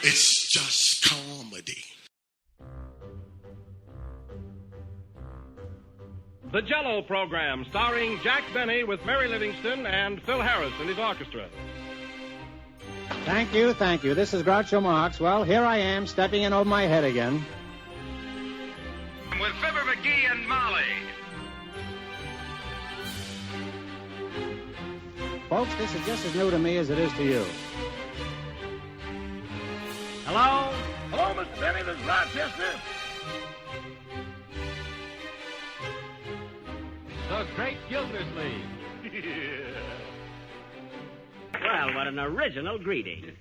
It's just comedy. The Jell-O program, starring Jack Benny with Mary Livingston and Phil Harris and his orchestra. Thank you. This is Groucho Marx. Well, here I am, stepping in over my head again. With Fibber McGee and Molly. Folks, this is just as new to me as it is to you. Hello? Hello, Mr. Benny. This is Rochester. The Great Gildersleeve. Well, what an original greeting.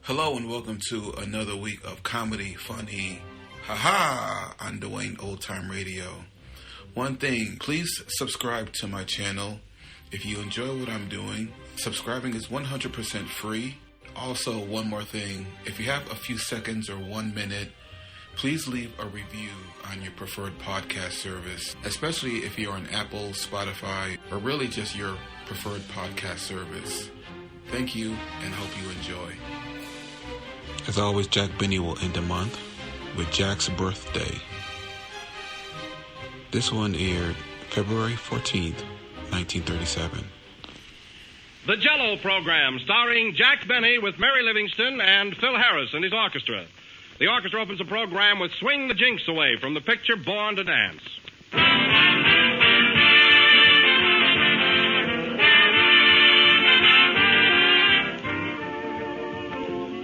Hello and welcome to another week of comedy, funny, haha, on Dwayne Old Time Radio. One thing, please subscribe to my channel. If you enjoy what I'm doing, subscribing is 100% free. Also, one more thing, if you have a few seconds or 1 minute, please leave a review on your preferred podcast service, especially if you're on Apple, Spotify, or really just your preferred podcast service. Thank you and hope you enjoy. As always, Jack Benny will end the month with Jack's birthday. This one aired February 14th, 1937. The Jell-O program, starring Jack Benny with Mary Livingston and Phil Harris and his orchestra. The orchestra opens the program with Swing the Jinx Away from the picture Born to Dance.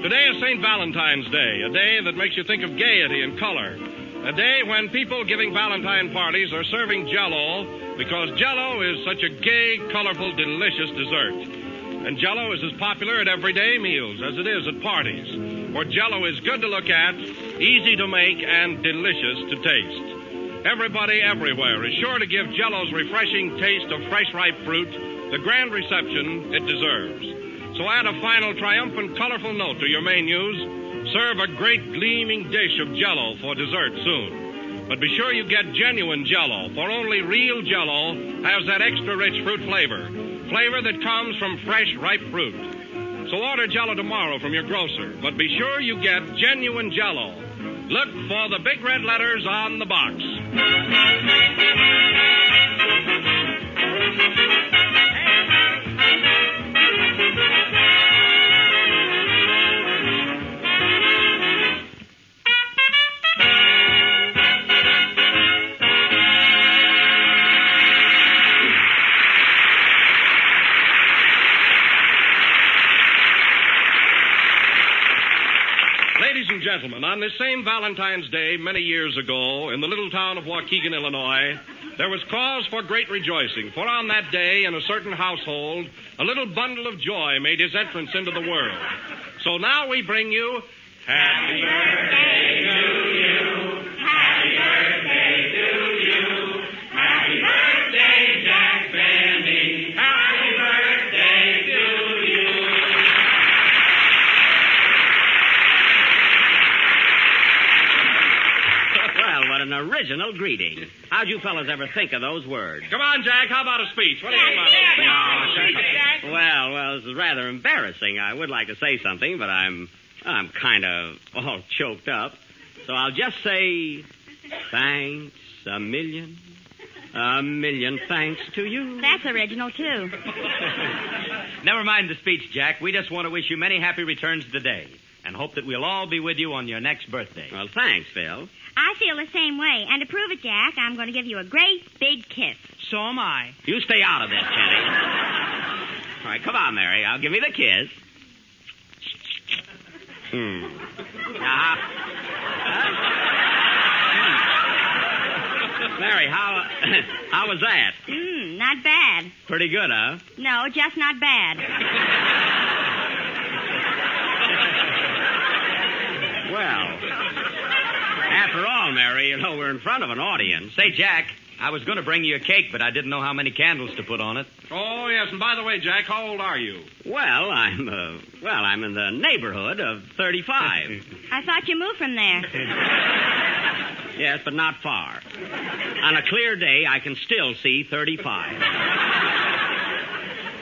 Today is St. Valentine's Day, a day that makes you think of gaiety and color. A day when people giving Valentine parties are serving Jell-O because Jell-O is such a gay, colorful, delicious dessert. And Jell-O is as popular at everyday meals as it is at parties. For Jell-O is good to look at, easy to make, and delicious to taste. Everybody everywhere is sure to give Jell-O's refreshing taste of fresh, ripe fruit the grand reception it deserves. So add a final triumphant, colorful note to your menus. Serve a great gleaming dish of Jell-O for dessert soon. But be sure you get genuine Jell-O, for only real Jell-O has that extra rich fruit flavor. Flavor that comes from fresh, ripe fruit. So order Jell-O tomorrow from your grocer, but be sure you get genuine Jell-O. Look for the big red letters on the box. Gentlemen, on this same Valentine's Day many years ago in the little town of Waukegan, Illinois, there was cause for great rejoicing, for on that day in a certain household, a little bundle of joy made his entrance into the world. So now we bring you Happy Birthday to you, Happy Birthday to you, Happy Birthday, Jack Benny, Happy Birthday to you. What an original greeting. How'd you fellas ever think of those words? Come on, Jack. How about a speech? What do you think about it? Well, this is rather embarrassing. I would like to say something, but I'm kind of all choked up. So I'll just say thanks a million thanks to you. That's original, too. Never mind the speech, Jack. We just want to wish you many happy returns of the day and hope that we'll all be with you on your next birthday. Well, thanks, Phil. I feel the same way. And to prove it, Jack, I'm going to give you a great big kiss. So am I. You stay out of this, Jenny. All right, come on, Mary. I'll give you the kiss. Mary, how was that? Not bad. Pretty good, huh? No, just not bad. Well, after all, Mary, we're in front of an audience. Say, Jack, I was going to bring you a cake, but I didn't know how many candles to put on it. Oh, yes, and by the way, Jack, how old are you? Well, I'm in the neighborhood of 35. I thought you moved from there. Yes, but not far. On a clear day, I can still see 35.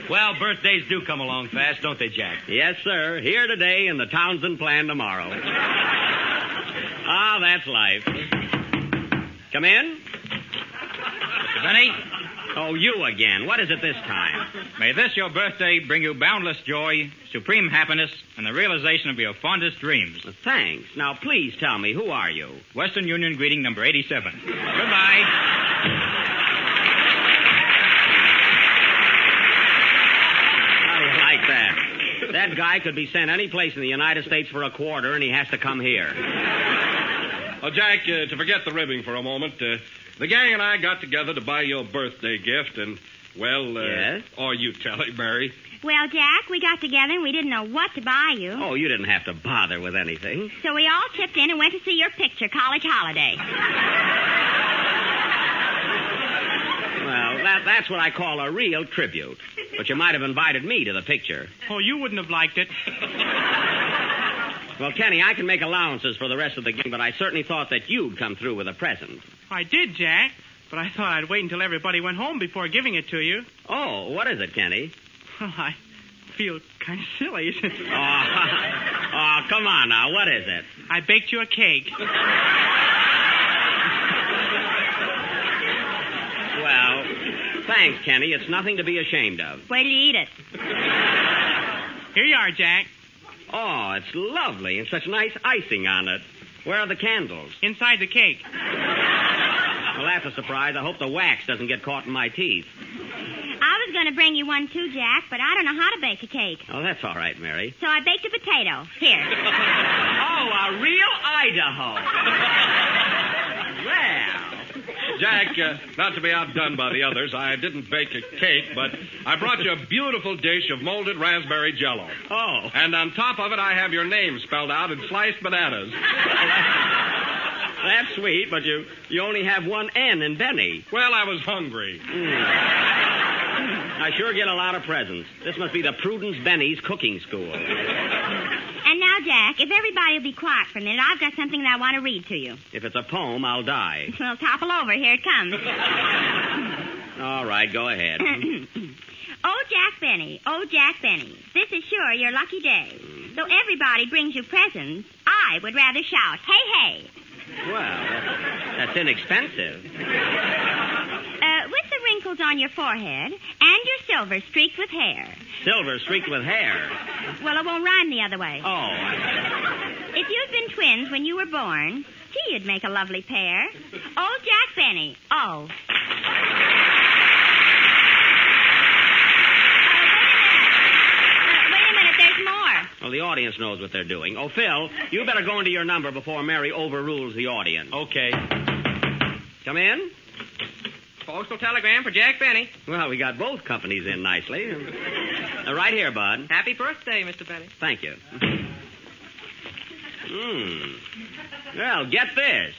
Well, birthdays do come along fast, don't they, Jack? Yes, sir. Here today and the Townsend plan tomorrow. Ah, that's life. Come in. Mr. Benny, Oh, you again. What is it this time? may this your birthday bring you boundless joy, supreme happiness, and the realization of your fondest dreams. Thanks. Now, please tell me, who are you? Western Union greeting number 87. Goodbye. How do you like that? That guy could be sent any place in the United States for a quarter, and he has to come here. Oh, Jack, to forget the ribbing for a moment, the gang and I got together to buy you a birthday gift, and, well, Yes? Oh, you tell it, Mary. Well, Jack, we got together and we didn't know what to buy you. Oh, you didn't have to bother with anything. So we all chipped in and went to see your picture, College Holiday. Well, that's what I call a real tribute. But you might have invited me to the picture. Oh, you wouldn't have liked it. Well, Kenny, I can make allowances for the rest of the game, but I certainly thought that you'd come through with a present. I did, Jack, but I thought I'd wait until everybody went home before giving it to you. Oh, what is it, Kenny? Well, I feel kind of silly. Oh, come on now. What is it? I baked you a cake. Well, thanks, Kenny. It's nothing to be ashamed of. Wait till you eat it. Here you are, Jack. Oh, it's lovely, and such nice icing on it. Where are the candles? Inside the cake. Well, that's a surprise. I hope the wax doesn't get caught in my teeth. I was going to bring you one, too, Jack, but I don't know how to bake a cake. Oh, that's all right, Mary. So I baked a potato. Here. Oh, a real Idaho. Well. Jack, not to be outdone by the others, I didn't bake a cake, but I brought you a beautiful dish of molded raspberry jello. Oh. And on top of it, I have your name spelled out in sliced bananas. That's sweet, but you only have one N in Benny. Well, I was hungry. I sure get a lot of presents. This must be the Prudence Benny's cooking school. And now, Jack, if everybody will be quiet for a minute, I've got something that I want to read to you. If it's a poem, I'll die. Well, topple over. Here it comes. All right, go ahead. Oh, Jack Benny, oh, Jack Benny, this is sure your lucky day. Though everybody brings you presents, I would rather shout, hey, hey. Well, that's inexpensive. With the wrinkles on your forehead and your silver streaked with hair. Silver streaked with hair. Well, it won't rhyme the other way. Oh. If you'd been twins when you were born, gee, you'd make a lovely pair. Oh, Jack Benny, oh. Wait a minute, there's more. Well, the audience knows what they're doing. Oh, Phil, you better go into your number before Mary overrules the audience. Okay. Come in. Postal telegram for Jack Benny. Well, we got both companies in nicely. Right here, Bud. Happy birthday, Mr. Benny. Thank you. Well, get this.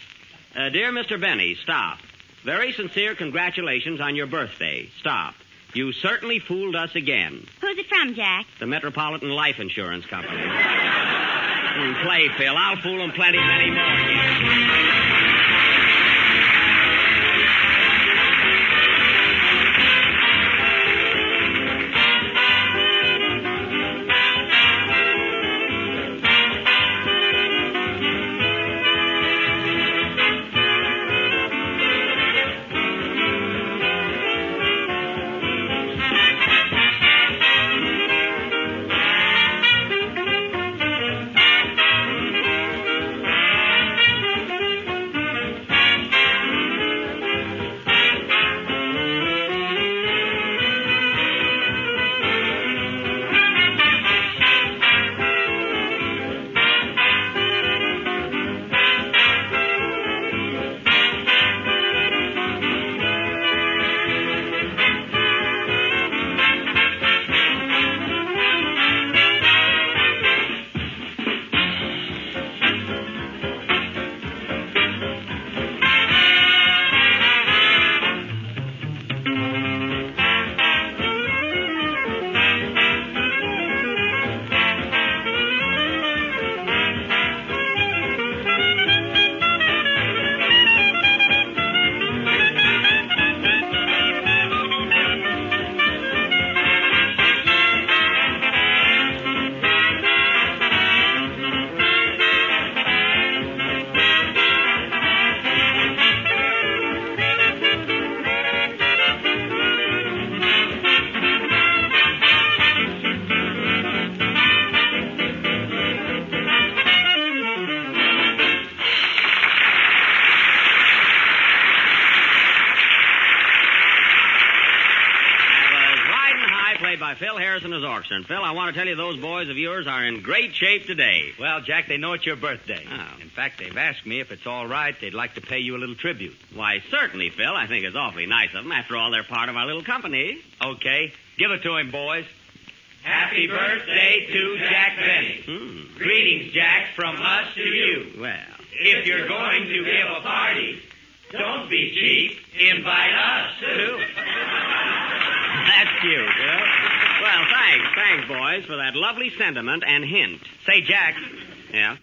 Dear Mr. Benny, stop. Very sincere congratulations on your birthday. Stop. You certainly fooled us again. Who's it from, Jack? The Metropolitan Life Insurance Company. Play, Phil. I'll fool them plenty many more again. embarrassing as Orson. Phil, I want to tell you those boys of yours are in great shape today. Well, Jack, they know it's your birthday. Oh. In fact, they've asked me if it's all right, they'd like to pay you a little tribute. Why, certainly, Phil. I think it's awfully nice of them. After all, they're part of our little company. Okay, give it to him, boys. Happy birthday to Jack Benny. Greetings, Jack, from us to you. Well, If you're going to give a party, don't be cheap. Invite us, too. that's cute, Phil. Well, thanks, boys, for that lovely sentiment and hint. Say, Jack, Yeah?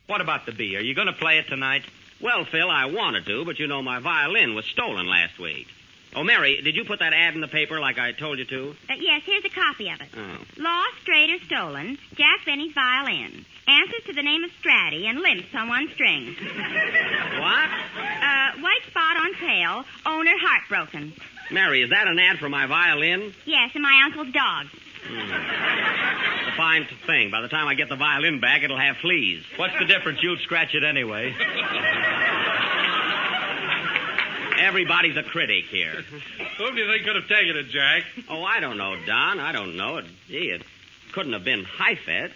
what about the bee? Are you going to play it tonight? Well, Phil, I wanted to, but you know my violin was stolen last week. Oh, Mary, did you put that ad in the paper like I told you to? Yes, here's a copy of it. Oh. Lost, strayed, or stolen, Jack Benny's violin. Answers to the name of Stratty and limps on one string. What? White spot on tail, owner heartbroken. Mary, is that an ad for my violin? Yes, and my uncle's dog. It's a fine thing. By the time I get the violin back, it'll have fleas. What's the difference? You'd scratch it anyway. Everybody's a critic here. Who do you think could have taken it, Jack? Oh, I don't know, Don. I don't know. It couldn't have been Heifetz.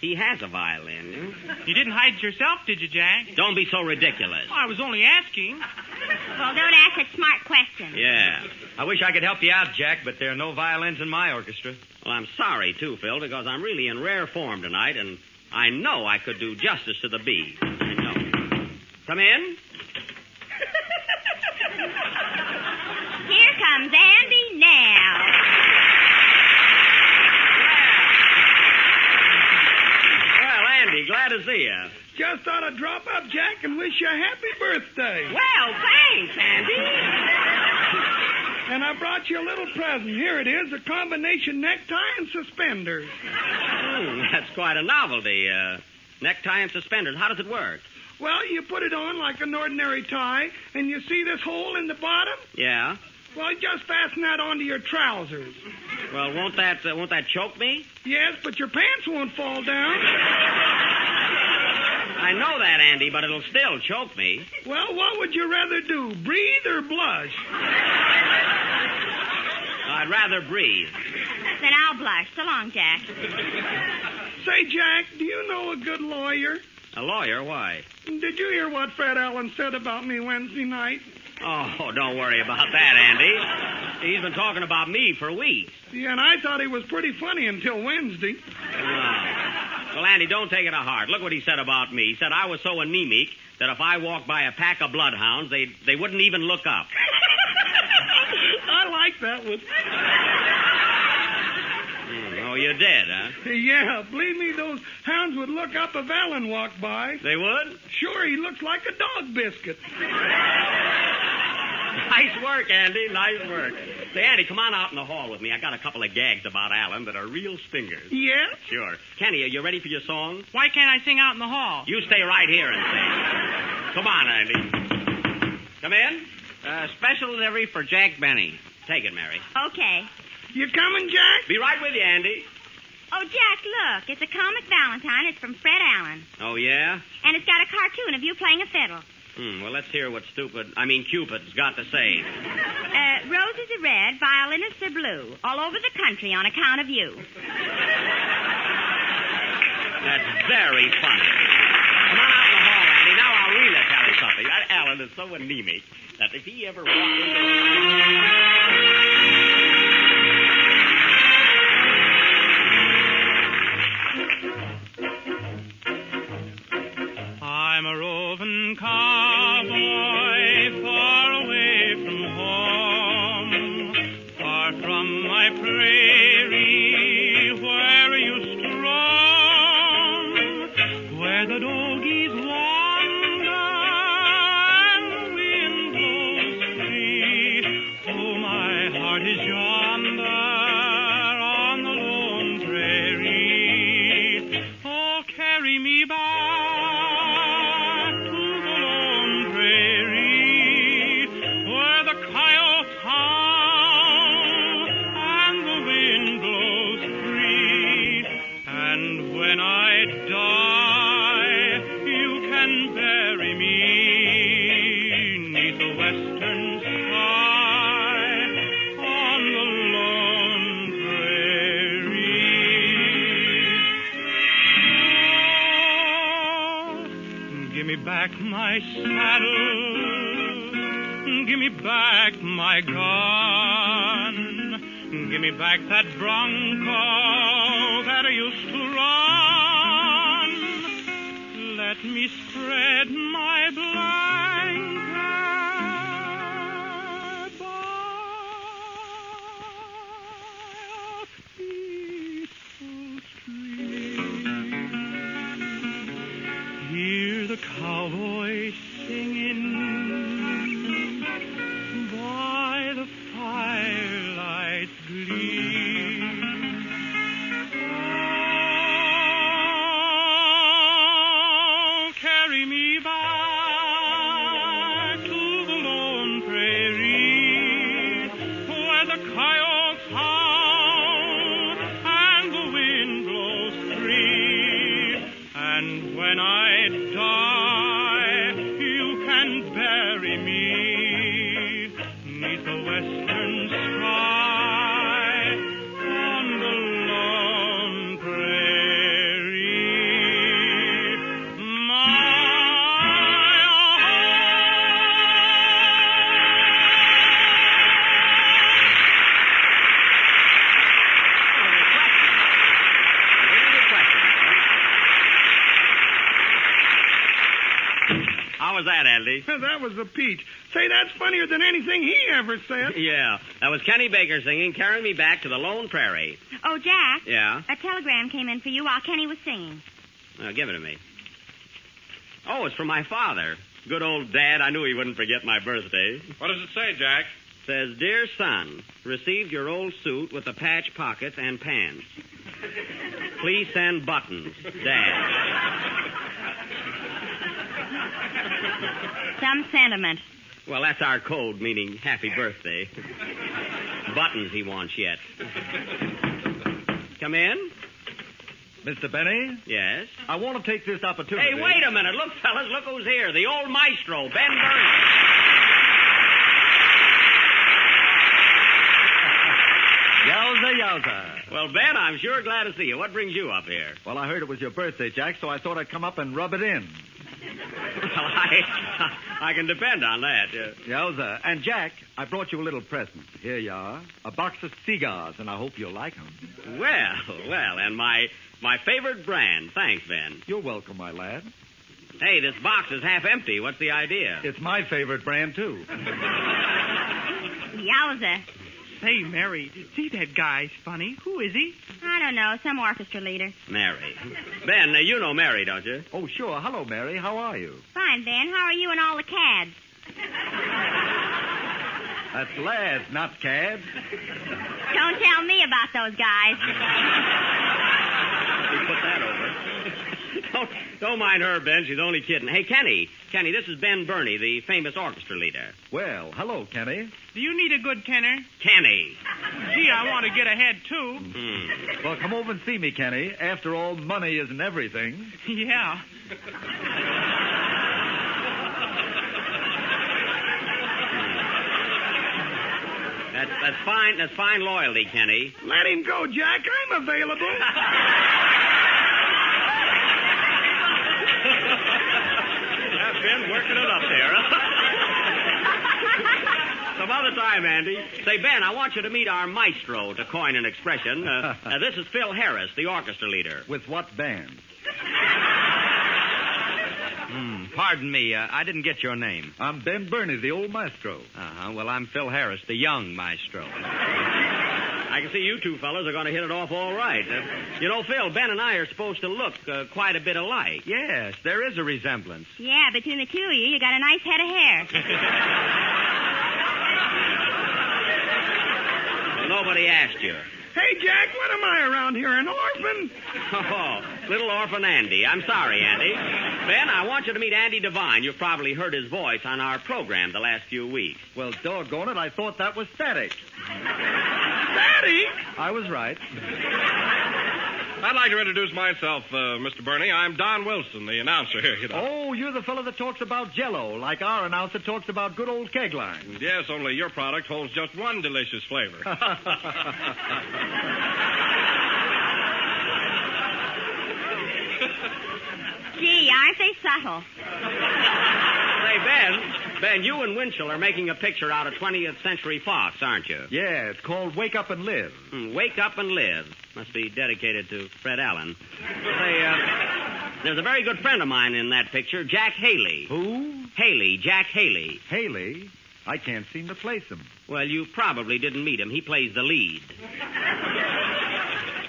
He has a violin. You didn't hide it yourself, did you, Jack? Don't be so ridiculous. Oh, I was only asking. Well, don't ask such smart questions. Yeah. I wish I could help you out, Jack, but there are no violins in my orchestra. Well, I'm sorry, too, Phil, because I'm really in rare form tonight, and I know I could do justice to the bee. I know. Come in. Here comes Andy now. Well, Andy, glad to see you. Just thought I'd drop up, Jack, and wish you a happy birthday. Well, thanks, Andy. And I brought you a little present. Here it is, a combination necktie and suspenders. That's quite a novelty. Necktie and suspenders. How does it work? Well, you put it on like an ordinary tie, and you see this hole in the bottom? Yeah. Well, just fasten that onto your trousers. Well, won't that choke me? Yes, but your pants won't fall down. I know that, Andy, but it'll still choke me. Well, what would you rather do, breathe or blush? I'd rather breathe. Then I'll blush. So long, Jack. Say, Jack, do you know a good lawyer? A lawyer? Why? Did you hear what Fred Allen said about me Wednesday night? Oh, don't worry about that, Andy. He's been talking about me for weeks. Yeah, and I thought he was pretty funny until Wednesday. Well, Andy, don't take it to heart. Look what he said about me. He said I was so anemic that if I walked by a pack of bloodhounds, they wouldn't even look up. I like that one. Oh, you did, huh? Yeah, believe me, those hounds would look up if Allen walked by. They would? Sure, he looks like a dog biscuit. Nice work, Andy. Nice work. Say, Andy, come on out in the hall with me. I got a couple of gags about Allen that are real stingers. Yeah? Sure. Kenny, are you ready for your song? Why can't I sing out in the hall? You stay right here and sing. Come on, Andy. Come in. Special delivery for Jack Benny. Take it, Mary. Okay. You coming, Jack? Be right with you, Andy. Oh, Jack, look. It's a comic Valentine. It's from Fred Allen. Oh, yeah? And it's got a cartoon of you playing a fiddle. Well, let's hear what Cupid's got to say. Roses are red, violinists are blue. All over the country on account of you. That's very funny. Come on out in the hall, Andy. Now I'll really tell you something. That Allen is so anemic that if he ever walked into I'm a roving cowboy far away from home, far from my prairie where I used to roam, where the doggies wander and the wind blows free. Oh, my heart is yonder on the lone prairie. Oh, carry me back. Western sky on the lone prairie. Give me back my saddle. Give me back my gun. Give me back that bronco that I used to run. Let me spread my blanket by a peaceful stream. Hear the cowboys singing by the firelight's gleam. Oh, carry me back to the lone prairie where the coyotes howl and the wind blows free. And when I die, you can bury me 'neath the western sky on the lone prairie. How was that, Andy? That was a peach. Say, that's funnier than anything he ever said. Yeah, that was Kenny Baker singing Carry Me Back to the Lone Prairie. Oh, Jack. Yeah? A telegram came in for you while Kenny was singing. Give it to me. Oh, it's from my father. Good old Dad. I knew he wouldn't forget my birthday. What does it say, Jack? Says, Dear son, received your old suit with the patch pockets and pants. Please send buttons, Dad. Some sentiment. Well, that's our code, meaning happy birthday. Buttons he wants yet. Come in. Mr. Benny? Yes? I want to take this opportunity. Hey, wait a minute. Look, fellas, look who's here. The old maestro, Ben Burns. Yowza, yowza. Well, Ben, I'm sure glad to see you. What brings you up here? Well, I heard it was your birthday, Jack, so I thought I'd come up and rub it in. Well, I can depend on that. Yowza. And, Jack, I brought you a little present. Here you are. A box of cigars, and I hope you'll like them. Well, and my favorite brand. Thanks, Ben. You're welcome, my lad. Hey, this box is half empty. What's the idea? It's my favorite brand, too. Yowza. Say, Mary, see that guy's funny. Who is he? I don't know. Some orchestra leader. Mary. Ben, you know Mary, don't you? Oh, sure. Hello, Mary. How are you? Fine, Ben. How are you and all the cads? That's lads, not cads. Don't tell me about those guys. We put that over. Don't mind her, Ben. She's only kidding. Hey, Kenny, this is Ben Burney, the famous orchestra leader. Well, hello, Kenny. Do you need a good tenor? Kenny. Gee, I want to get ahead, too. Well, come over and see me, Kenny. After all, money isn't everything. Yeah. That's fine. That's fine loyalty, Kenny. Let him go, Jack. I'm available. Yeah, Ben, working it up there. Some other time, Andy. Say, Ben, I want you to meet our maestro, to coin an expression. This is Phil Harris, the orchestra leader. With what band? Pardon me, I didn't get your name. I'm Ben Burney, the old maestro. Well, I'm Phil Harris, the young maestro. I can see you two fellas are going to hit it off all right. You know, Phil, Ben and I are supposed to look quite a bit alike. Yes, there is a resemblance. Yeah, between the two of you, you got a nice head of hair. Well, nobody asked you. Hey, Jack, what am I around here, an orphan? Oh, little orphan Andy. I'm sorry, Andy. Ben, I want you to meet Andy Devine. You've probably heard his voice on our program the last few weeks. Well, doggone it, I thought that was static. Static? I was right. I'd like to introduce myself, Mr. Burney. I'm Don Wilson, the announcer here. You know. Oh, you're the fellow that talks about Jell-O, like our announcer talks about good old keg line. Yes, only your product holds just one delicious flavor. Gee, aren't they subtle? Say, Ben, you and Winchell are making a picture out of 20th Century Fox, aren't you? Yeah, it's called Wake Up and Live. Wake Up and Live. Must be dedicated to Fred Allen. Say, there's a very good friend of mine in that picture, Jack Haley. Who? Haley, Jack Haley. Haley? I can't seem to place him. Well, you probably didn't meet him. He plays the lead.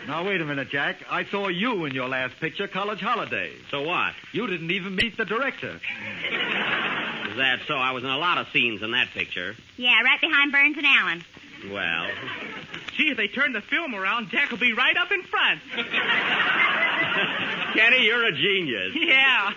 Now, wait a minute, Jack. I saw you in your last picture, College Holiday. So what? You didn't even meet the director. Is that so? I was in a lot of scenes in that picture. Yeah, right behind Burns and Allen. Well. Gee, if they turn the film around, Jack will be right up in front. Kenny, you're a genius. Yeah.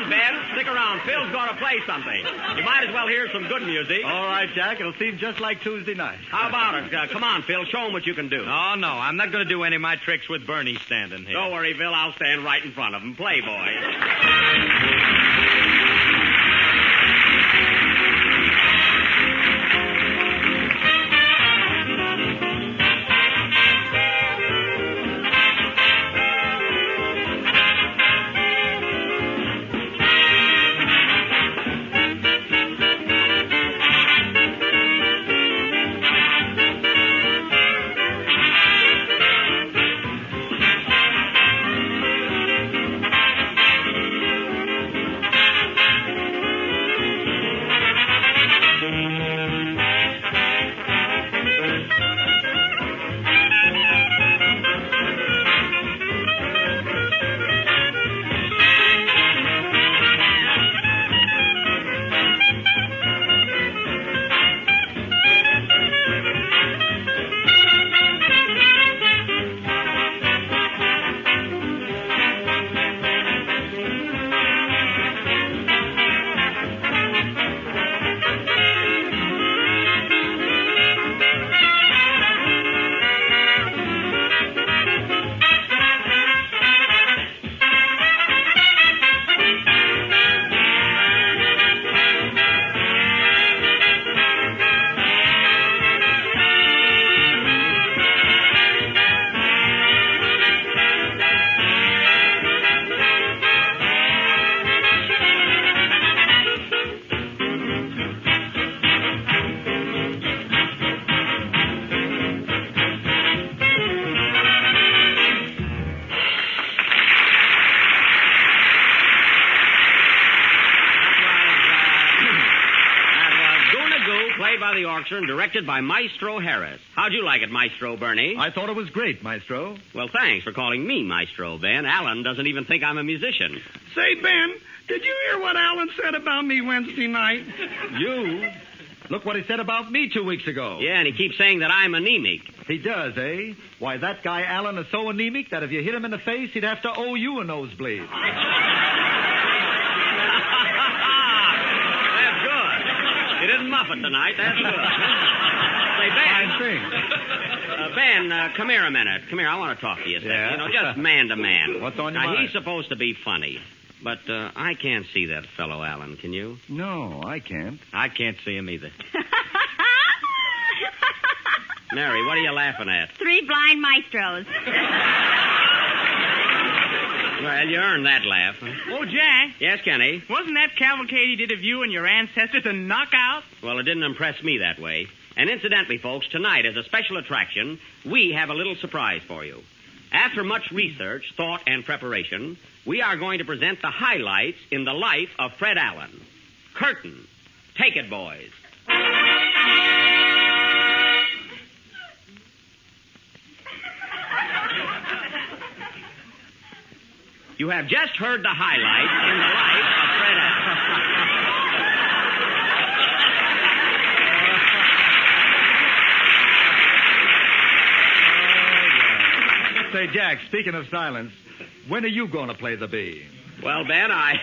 Ben, stick around. Phil's going to play something. You might as well hear some good music. All right, Jack. It'll seem just like Tuesday night. How about it? Come on, Phil. Show him what you can do. Oh, no. I'm not going to do any of my tricks with Bernie standing here. Don't worry, Phil. I'll stand right in front of him. Play, boy. And directed by Maestro Harris. How'd you like it, Maestro Bernie? I thought it was great, Maestro. Well, thanks for calling me Maestro, Ben. Alan doesn't even think I'm a musician. Say, Ben, did you hear what Alan said about me Wednesday night? You? Look what he said about me 2 weeks ago. Yeah, and he keeps saying that I'm anemic. He does, eh? Why, that guy Alan is so anemic that if you hit him in the face, he'd have to owe you a nosebleed. You didn't muff it tonight. That's good. Say, Ben. Ben, come here a minute. Come here. I want to talk to you a second. Yeah? You know, just man to man. What's on your mind? mind? He's supposed to be funny. But I can't see that fellow, Alan. Can you? No, I can't. I can't see him either. Mary, what are you laughing at? 3 blind maestros. Well, you earned that laugh. Oh, Jack. Yes, Kenny? Wasn't that cavalcade he did of you and your ancestors a knockout? Well, it didn't impress me that way. And incidentally, folks, tonight, as a special attraction, we have a little surprise for you. After much research, thought, and preparation, we are going to present the highlights in the life of Fred Allen. Curtain. Take it, boys. You have just heard the highlights in the life of Fred Allen. Say, Jack, speaking of silence, when are you going to play the bee? Well, Ben, I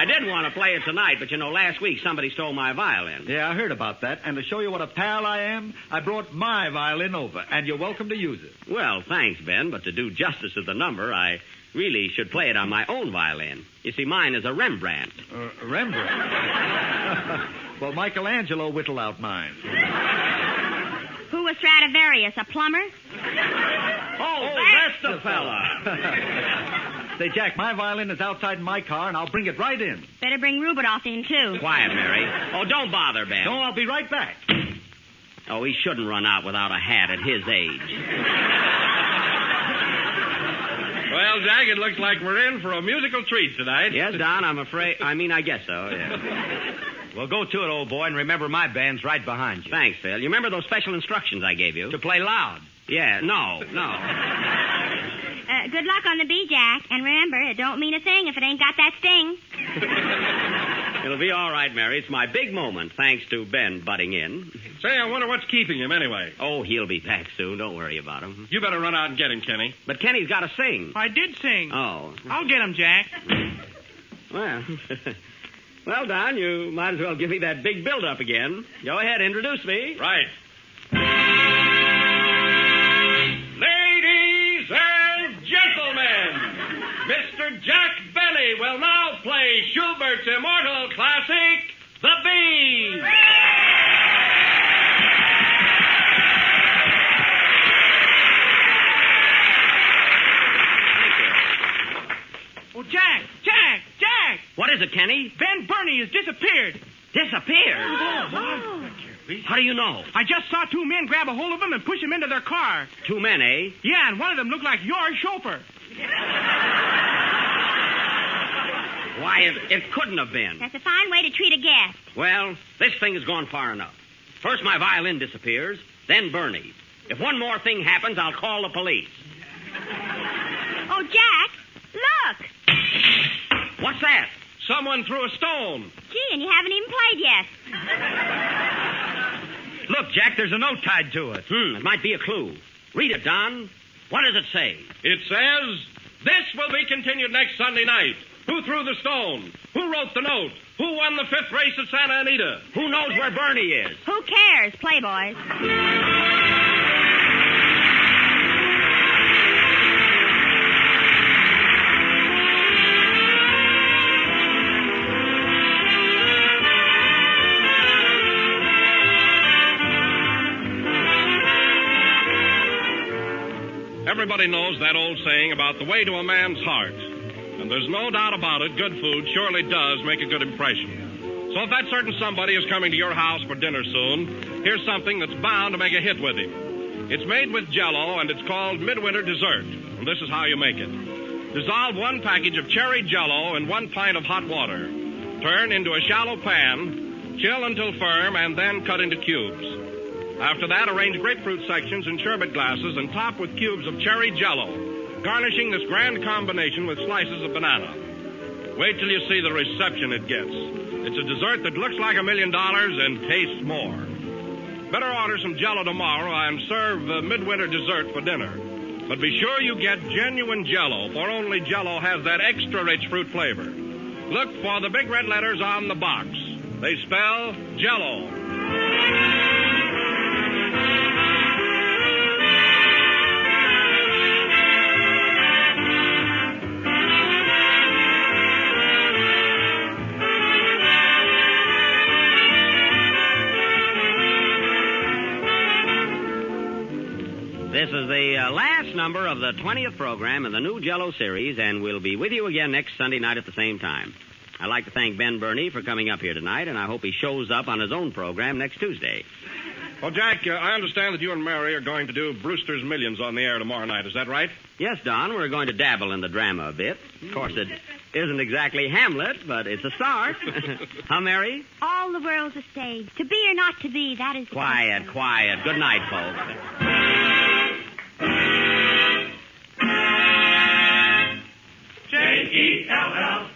did want to play it tonight, but, you know, last week somebody stole my violin. Yeah, I heard about that. And to show you what a pal I am, I brought my violin over, and you're welcome to use it. Well, thanks, Ben, but to do justice to the number, I really should play it on my own violin. You see, mine is a Rembrandt. Rembrandt? Well, Michelangelo whittled out mine. Stradivarius, a plumber? Oh, that's the fella. Say, Jack, my violin is outside in my car, and I'll bring it right in. Better bring Rubidoff in, too. Quiet, Mary. Oh, don't bother, Ben. No, I'll be right back. Oh, he shouldn't run out without a hat at his age. Well, Jack, it looks like we're in for a musical treat tonight. Yes, Don, I guess so, yeah. Well, go to it, old boy, and remember my band's right behind you. Thanks, Phil. You remember those special instructions I gave you? To play loud. Yeah, no. Good luck on the bee, Jack. And remember, it don't mean a thing if it ain't got that sting. It'll be all right, Mary. It's my big moment, thanks to Ben butting in. Say, I wonder what's keeping him anyway. Oh, he'll be back soon. Don't worry about him. You better run out and get him, Kenny. But Kenny's got to sing. I did sing. Oh. I'll get him, Jack. Well, well, Don, you might as well give me that big build-up again. Go ahead, introduce me. Right. Ladies and gentlemen, Mr. Jack Benny will now play Schubert's immortal classic, The Bee. Oh, Jack! What is it, Kenny? Ben Burney has disappeared. Disappeared? How do you know? I just saw two men grab a hold of him and push him into their car. Two men, eh? Yeah, and one of them looked like your chauffeur. Why, it couldn't have been. That's a fine way to treat a guest. Well, this thing has gone far enough. First my violin disappears, then Bernie. If one more thing happens, I'll call the police. Oh, Jack, look! What's that? Someone threw a stone. Gee, and you haven't even played yet. Look, Jack, there's a note tied to it. It might be a clue. Read it, Don. What does it say? It says, this will be continued next Sunday night. Who threw the stone? Who wrote the note? Who won the 5th race at Santa Anita? Who knows where Bernie is? Who cares, Playboys? Everybody knows that old saying about the way to a man's heart. And there's no doubt about it, good food surely does make a good impression. So if that certain somebody is coming to your house for dinner soon, here's something that's bound to make a hit with him. It's made with Jell-O, and it's called Midwinter Dessert. And this is how you make it. Dissolve 1 package of cherry Jell-O in 1 pint of hot water. Turn into a shallow pan, chill until firm, and then cut into cubes. After that, arrange grapefruit sections in sherbet glasses and top with cubes of cherry Jell-O, garnishing this grand combination with slices of banana. Wait till you see the reception it gets. It's a dessert that looks like $1 million and tastes more. Better order some Jell-O tomorrow and serve Midwinter Dessert for dinner. But be sure you get genuine Jell-O, for only Jell-O has that extra rich fruit flavor. Look for the big red letters on the box. They spell Jell-O. This is the last number of the 20th program in the new Jell-O series, and we'll be with you again next Sunday night at the same time. I'd like to thank Ben Burney for coming up here tonight, and I hope he shows up on his own program next Tuesday. Well, Jack, I understand that you and Mary are going to do Brewster's Millions on the air tomorrow night. Is that right? Yes, Don, we're going to dabble in the drama a bit. Of course, it isn't exactly Hamlet, but it's a start. Huh, Mary? All the world's a stage. To be or not to be, that is the Quiet. Good night, folks. Jell.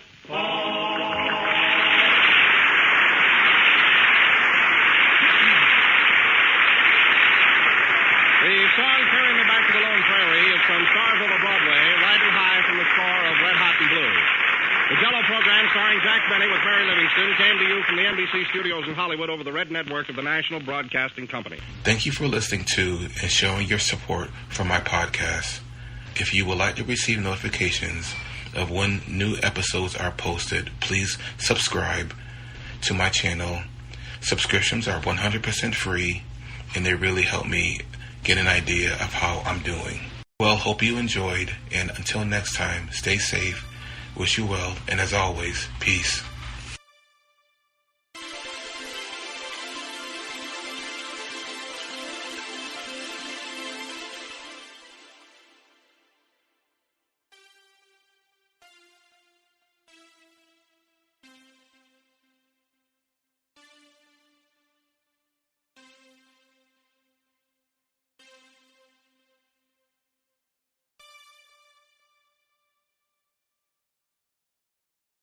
The song Carry Me Back to the Lone Prairie is from Stars Over Broadway, riding high from the score of Red Hot and Blue. The Jell-O program starring Jack Benny with Mary Livingston came to you from the NBC studios in Hollywood over the Red Network of the National Broadcasting Company. Thank you for listening to and showing your support for my podcast. If you would like to receive notifications of when new episodes are posted, please subscribe to my channel. Subscriptions are 100% free, and they really help me get an idea of how I'm doing. Well, hope you enjoyed, and until next time, stay safe, wish you well, and as always, peace.